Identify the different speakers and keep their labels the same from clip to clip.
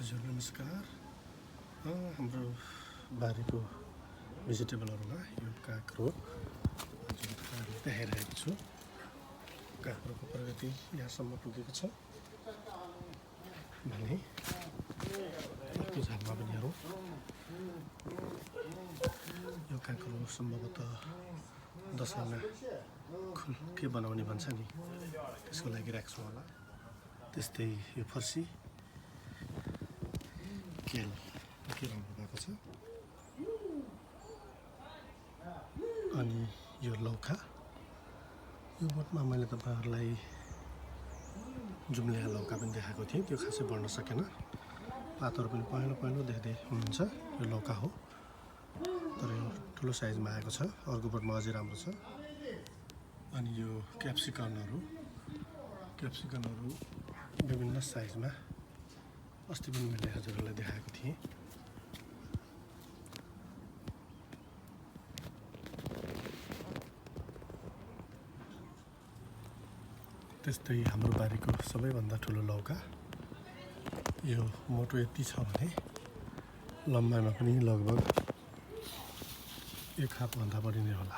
Speaker 1: हजुर नमस्कार। हाम्रो बारीको भेजिटेबलहरूमा यो काँक्रो जुन देखाइरहेको छु, काँक्रोको प्रगति यहाँसम्म पुगेको छ भने अर्को झालमा पनि हेरौँ। यो काँक्रो सम्भवतः दसैँमा के बनाउने भन्छ नि, त्यसको लागि राख्छौँ होला। त्यस्तै यो फर्सी केल के राम्रो भएको छ। अनि यो लौका, यो बोटमा मैले तपाईँहरूलाई जुम्लिया लौका पनि देखाएको थिएँ, त्यो खासै बढ्न सकेन। पातहरू पनि पहेँलो पहेँलो देख्दै हुनुहुन्छ, यो लौका हो, तर यो ठुलो साइजमा आएको छ। अर्को बोटमा अझै राम्रो छ। अनि यो क्याप्सिकमहरू विभिन्न साइजमा अस्ति पनि मैले हजुरहरूलाई देखाएको थिएँ। त्यस्तै हाम्रो बारीको सबैभन्दा ठुलो लौका, यो मोटो यति छ भने लम्बाइमा पनि लगभग 1 हातभन्दा बढी नै होला।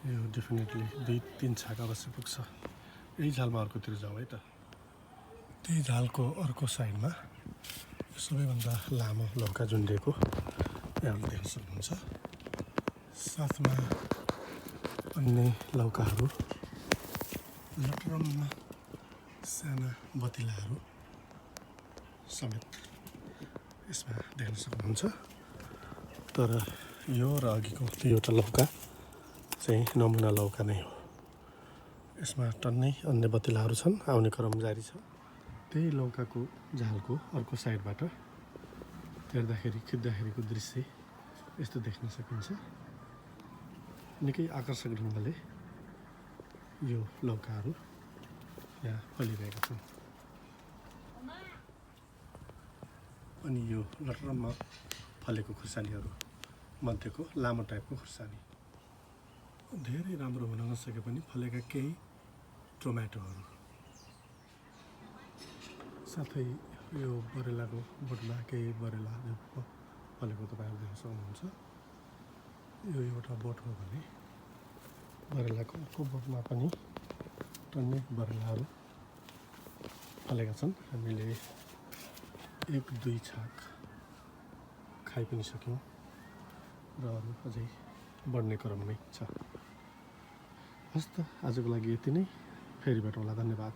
Speaker 1: यो डेफिनेटली 2-3 छाक अवश्य पुग्छ। यही झालमा अर्कोतिर जाउँ है त। त्यही झालको अर्को साइडमा सबैभन्दा लामो लौका झुन्डिएको यहाँले देख्न सक्नुहुन्छ। साथमा अन्य लौकाहरू, लटरममा साना बतिलाहरू समेत यसमा देख्न सक्नुहुन्छ। तर यो र अघिको एउटा लौका चाहिँ नमुना लौका नै हो। यसमा टन्नै अन्य बतिलाहरू छन्, आउने क्रम जारी छ। त्यही लौकाको झालको अर्को साइडबाट खिच्दाखेरिको दृश्य यस्तो देख्न सकिन्छ। निकै आकर्षक ढङ्गले यो लौकाहरू यहाँ फलिरहेका छन्। अनि यो लटरममा फलेको खुर्सानीहरू मध्येको लामो टाइपको खुर्सानी, धेरै राम्रो हुन नसके पनि फलेका केही टोमेटोहरू, साथै यो बरेलाको बोटमा केही बरेला फलेको तपाईँहरू देख्न सक्नुहुन्छ। यो एउटा बोट हो भने बरेलाको अर्को बोटमा पनि टन्नै बरेलाहरू फलेका छन्। हामीले 1-2 छाक खाइ पनि सक्यौँ र अरू अझै बढ्ने क्रममै छ। हस् त, आजको लागि यति नै। फेरि भेटौँला। धन्यवाद।